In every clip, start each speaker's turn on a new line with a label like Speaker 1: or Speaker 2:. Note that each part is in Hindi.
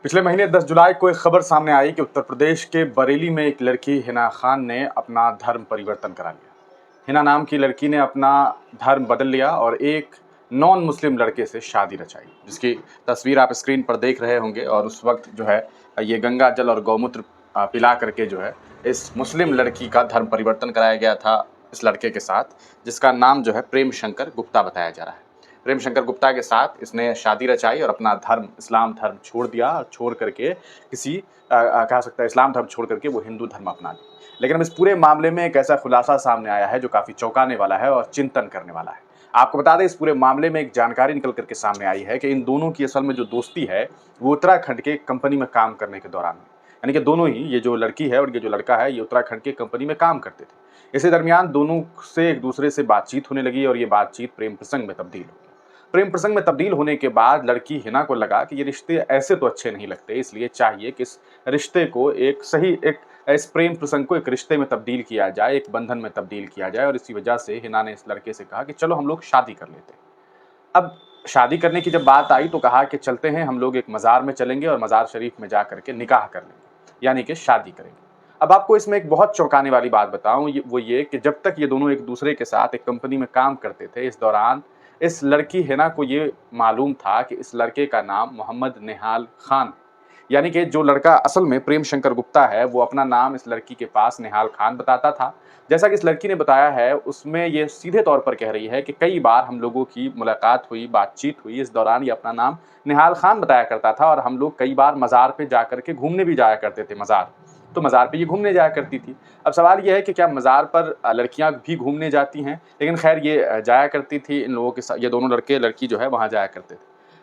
Speaker 1: पिछले महीने 10 जुलाई को एक खबर सामने आई कि उत्तर प्रदेश के बरेली में एक लड़की हिना खान ने अपना धर्म परिवर्तन करा लिया। हिना नाम की लड़की ने अपना धर्म बदल लिया और एक नॉन मुस्लिम लड़के से शादी रचाई, जिसकी तस्वीर आप स्क्रीन पर देख रहे होंगे। और उस वक्त जो है ये गंगा जल और गौमूत्र पिला करके जो है इस मुस्लिम लड़की का धर्म परिवर्तन कराया गया था इस लड़के के साथ, जिसका नाम जो है प्रेम शंकर गुप्ता बताया जा रहा है। प्रेम शंकर गुप्ता के साथ इसने शादी रचाई और अपना धर्म इस्लाम धर्म छोड़ दिया और छोड़ करके कह सकता है इस्लाम धर्म छोड़ करके वो हिंदू धर्म अपना लिया। लेकिन अब इस पूरे मामले में एक ऐसा खुलासा सामने आया है जो काफ़ी चौंकाने वाला है और चिंतन करने वाला है। आपको बता दें, इस पूरे मामले में एक जानकारी निकल करके सामने आई है कि इन दोनों की असल में जो दोस्ती है वो उत्तराखंड के कंपनी में काम करने के दौरान, यानी कि दोनों ही, ये जो लड़की है और ये जो लड़का है, ये उत्तराखंड के कंपनी में काम करते थे। इसी दरमियान दोनों से एक दूसरे से बातचीत होने लगी और ये बातचीत प्रेम प्रसंग में तब्दील हो गई। प्रेम प्रसंग में तब्दील होने के बाद लड़की हिना को लगा कि ये रिश्ते ऐसे तो अच्छे नहीं लगते, इसलिए चाहिए कि इस रिश्ते को इस प्रेम प्रसंग को एक रिश्ते में तब्दील किया जाए, एक बंधन में तब्दील किया जाए। और इसी वजह से हिना ने इस लड़के से कहा कि चलो हम लोग शादी कर लेते हैं। अब शादी करने की जब बात आई तो कहा कि चलते हैं, हम लोग एक मज़ार में चलेंगे और मज़ार शरीफ में जा करके निकाह कर लेंगे, यानी कि शादी करेंगे। अब आपको इसमें एक बहुत चौंकाने वाली बात बताऊं, वो ये कि जब तक ये दोनों एक दूसरे के साथ एक कंपनी में काम करते थे, इस दौरान इस लड़की हिना को ये मालूम था कि इस लड़के का नाम मोहम्मद निहाल खान, यानी कि जो लड़का असल में प्रेम शंकर गुप्ता है वो अपना नाम इस लड़की के पास निहाल खान बताता था। जैसा कि इस लड़की ने बताया है, उसमें ये सीधे तौर पर कह रही है कि कई बार हम लोगों की मुलाकात हुई, बातचीत हुई, इस दौरान ये अपना नाम निहाल खान बताया करता था और हम लोग कई बार मज़ार पे जा करके घूमने भी जाया करते थे। तो मज़ार पे ये घूमने जाया करती थी। अब सवाल ये है कि क्या मज़ार पर लड़कियां भी घूमने जाती हैं, लेकिन खैर ये जाया करती थी इन लोगों के साथ, ये दोनों लड़के लड़की जो है वहाँ जाया करते थे।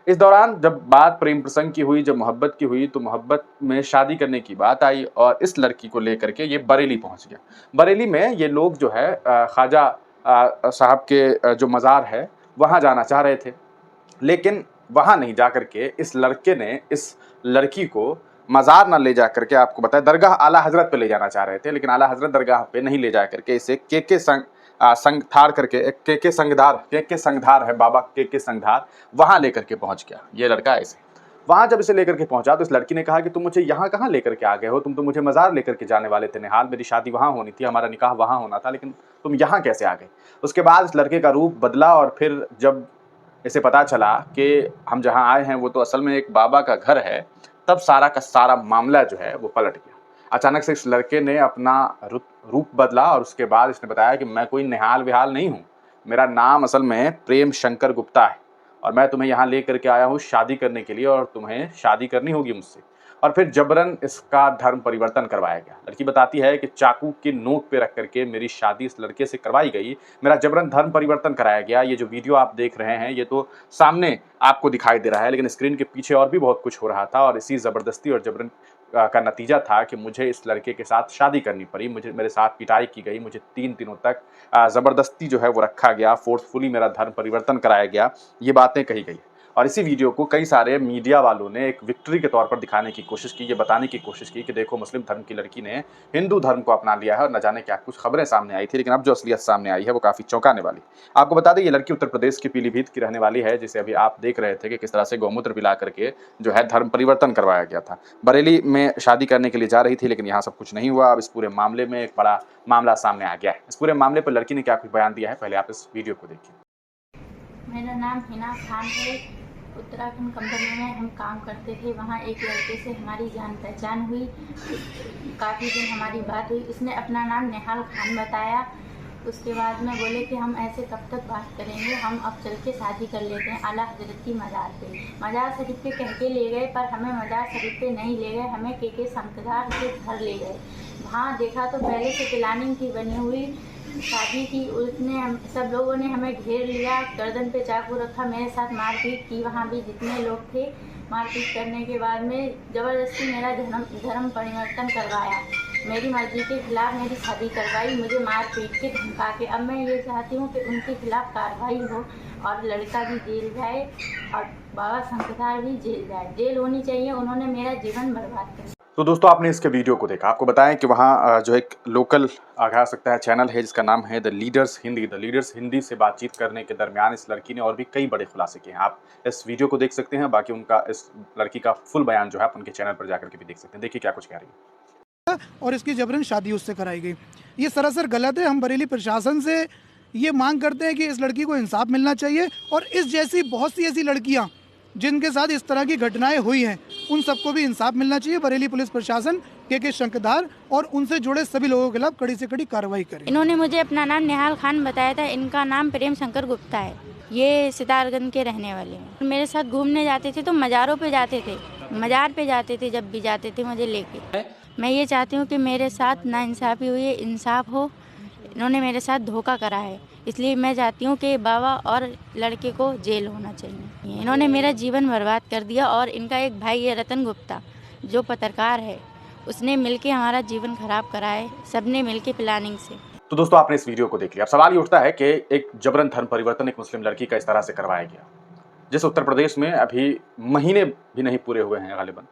Speaker 1: इस दौरान जब बात प्रेम प्रसंग की हुई, जब मोहब्बत की हुई, तो मोहब्बत में शादी करने की बात आई और इस लड़की को लेकर के ये बरेली पहुँच गया। बरेली में ये लोग जो है ख्वाजा साहब के जो मज़ार है वहाँ जाना चाह रहे थे, लेकिन वहाँ नहीं जा करके इस लड़के ने इस लड़की को मज़ार ना ले जा करके, आपको बताया, दरगाह आला हज़रत पे ले जाना चाह रहे थे, लेकिन आला हज़रत दरगाह पे नहीं ले जा करके इसे के संगधार करके, एक के संगधार है, बाबा के संगधार, वहाँ लेकर के पहुँच गया ये लड़का। ऐसे वहाँ जब इसे लेकर के पहुँचा तो इस लड़की ने कहा कि तुम मुझे यहाँ कहाँ लेकर के आ गए हो, तुम तो मुझे मज़ार लेकर के जाने वाले थे निहाल, मेरी शादी वहाँ होनी थी, हमारा निकाह वहाँ होना था, लेकिन तुम यहाँ कैसे आ गए। उसके बाद इस लड़के का रूप बदला और फिर जब इसे पता चला कि हम जहाँ आए हैं वो तो असल में एक बाबा का घर है, तब सारा का सारा मामला जो है वो पलट गया। अचानक से इस लड़के ने अपना रूप बदला और उसके बाद इसने बताया कि मैं कोई निहाल विहाल नहीं हूँ, मेरा नाम असल में प्रेम शंकर गुप्ता है और मैं तुम्हें यहाँ ले करके आया हूँ शादी करने के लिए और तुम्हें शादी करनी होगी मुझसे। और फिर जबरन इसका धर्म परिवर्तन करवाया गया। लड़की बताती है कि चाकू की नोक पे रख करके मेरी शादी इस लड़के से करवाई गई, मेरा जबरन धर्म परिवर्तन कराया गया। ये जो वीडियो आप देख रहे हैं ये तो सामने आपको दिखाई दे रहा है, लेकिन स्क्रीन के पीछे और भी बहुत कुछ हो रहा था और इसी ज़बरदस्ती और जबरन का नतीजा था कि मुझे इस लड़के के साथ शादी करनी पड़ी। मेरे साथ पिटाई की गई, मुझे 3 दिनों तक ज़बरदस्ती जो है वो रखा गया, फोर्सफुली मेरा धर्म परिवर्तन कराया गया, ये बातें कही गई। और इसी वीडियो को कई सारे मीडिया वालों ने एक विक्ट्री के तौर पर दिखाने की कोशिश की, ये बताने की कोशिश की कि देखो मुस्लिम धर्म की लड़की ने हिंदू धर्म को अपना लिया है और न जाने क्या कुछ खबरें सामने आई थी। लेकिन अब जो असलियत सामने आई है वो काफ़ी चौंकाने वाली। आपको बता दें, ये लड़की उत्तर प्रदेश के पीलीभीत की रहने वाली है, जिसे अभी आप देख रहे थे कि किस तरह से गौमूत्र पिला करके जो है धर्म परिवर्तन करवाया गया था। बरेली में शादी करने के लिए जा रही थी, लेकिन यहाँ सब कुछ नहीं हुआ। अब इस पूरे मामले में एक बड़ा मामला सामने आ गया है। इस पूरे मामले पर लड़की ने क्या कुछ बयान दिया है, पहले आप इस वीडियो को देखिए।
Speaker 2: मेरा नाम हिना खान है। उत्तराखंड कंपनी में हम काम करते थे। वहाँ एक लड़के से हमारी जान पहचान हुई, काफ़ी दिन हमारी बात हुई। उसने अपना नाम निहाल खान बताया। उसके बाद में बोले कि हम ऐसे कब तक बात करेंगे, हम अब चल के शादी कर लेते हैं आला हजरत की मज़ार पे। मज़ार शरीफ पे कह के ले गए, पर हमें मज़ार शरीफ पे नहीं ले गए, हमें के संगधार के घर ले गए। वहाँ देखा तो पहले से प्लानिंग की बनी हुई शादी की। उसने सब लोगों ने हमें घेर लिया, गर्दन पे चाकू रखा, मेरे साथ मारपीट की। वहाँ भी जितने लोग थे, मारपीट करने के बाद में ज़बरदस्ती मेरा धर्म परिवर्तन करवाया, मेरी मर्ज़ी के खिलाफ़ मेरी शादी करवाई, मुझे मार पीट के धमका के। अब मैं ये चाहती हूँ कि उनके खिलाफ़ कार्रवाई हो और लड़का भी जेल जाए और बाबा संगधार भी जेल जाए। जेल होनी चाहिए, उन्होंने मेरा जीवन बर्बाद कर दिया।
Speaker 1: तो दोस्तों आपने इसके वीडियो को देखा, आपको बताएं कि वहाँ जो एक लोकल कह सकता है चैनल है जिसका नाम है द लीडर्स हिंदी से बातचीत करने के दरमियान इस लड़की ने और भी कई बड़े खुलासे किए हैं। आप इस वीडियो को देख सकते हैं, बाकी उनका इस लड़की का फुल बयान जो है आप उनके चैनल पर जाकर के भी देख सकते हैं। देखिए क्या कुछ कह रही है।
Speaker 3: और इसकी जबरन शादी उससे कराई गई। ये सरासर गलत है। हम बरेली प्रशासन से ये मांग करते हैं कि इस लड़की को इंसाफ मिलना चाहिए और इस जैसी बहुत सी ऐसी लड़कियां जिनके साथ इस तरह की घटनाएं हुई हैं उन सबको भी इंसाफ मिलना चाहिए। बरेली पुलिस प्रशासन के शंकदार और उनसे जुड़े सभी लोगों के खिलाफ कड़ी से कड़ी कार्रवाई करे।
Speaker 2: इन्होंने मुझे अपना नाम निहाल खान बताया था। इनका नाम प्रेम शंकर गुप्ता है। ये सितारगंज के रहने वाले हैं। मेरे साथ घूमने जाते थे तो मज़ारों पे जाते थे, मज़ार पे जाते थे, जब भी जाते थे मुझे लेके। मैं ये चाहती हूँ कि मेरे साथ नाइंसाफ़ी हुई है, इंसाफ हो। इन्होंने मेरे साथ धोखा करा है, इसलिए मैं चाहती हूँ कि बाबा और लड़के को जेल होना चाहिए। इन्होंने मेरा जीवन बर्बाद कर दिया और इनका एक भाई है रतन गुप्ता जो पत्रकार है, उसने मिलके हमारा जीवन खराब करा है, सबने मिलके प्लानिंग से।
Speaker 1: तो दोस्तों आपने इस वीडियो को देख लिया। अब सवाल ये उठता है कि एक जबरन धर्म परिवर्तन एक मुस्लिम लड़की का इस तरह से करवाया गया, जिस उत्तर प्रदेश में अभी महीने भी नहीं पूरे हुए हैं गालिबन,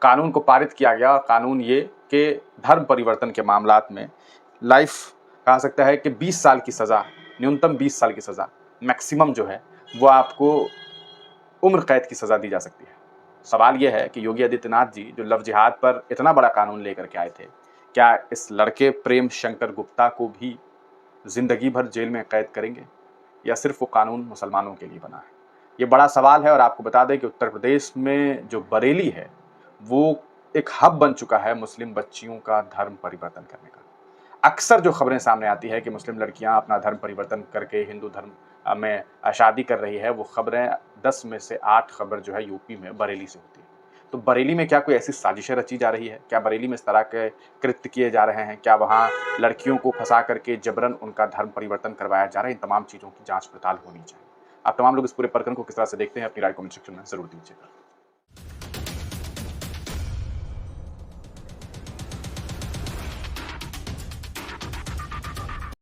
Speaker 1: कानून को पारित किया गया। कानून ये कि धर्म परिवर्तन के मामलात में लाइफ कहा सकता है कि 20 साल की सज़ा, न्यूनतम 20 साल की सज़ा, मैक्सिमम जो है वो आपको उम्र कैद की सज़ा दी जा सकती है। सवाल ये है कि योगी आदित्यनाथ जी जो लव जिहाद पर इतना बड़ा कानून लेकर के आए थे, क्या इस लड़के प्रेम शंकर गुप्ता को भी ज़िंदगी भर जेल में कैद करेंगे या सिर्फ वो कानून मुसलमानों के लिए बना है? ये बड़ा सवाल है। और आपको बता दें कि उत्तर प्रदेश में जो बरेली है वो एक हब बन चुका है मुस्लिम बच्चियों का धर्म परिवर्तन करने का। अक्सर जो खबरें सामने आती है कि मुस्लिम लड़कियां अपना धर्म परिवर्तन करके हिंदू धर्म में शादी कर रही है, वो खबरें 10 में से 8 खबर जो है यूपी में बरेली से होती है। तो बरेली में क्या कोई ऐसी साजिशें रची जा रही है? क्या बरेली में इस तरह के कृत्य किए जा रहे हैं? क्या वहाँ लड़कियों को फंसा करके जबरन उनका धर्म परिवर्तन करवाया जा रहा है? इन तमाम चीज़ों की जाँच पड़ताल होनी चाहिए। आप तमाम लोग इस पूरे प्रकरण को किस तरह से देखते हैं, अपनी राय कमेंट सेक्शन में ज़रूर दीजिएगा।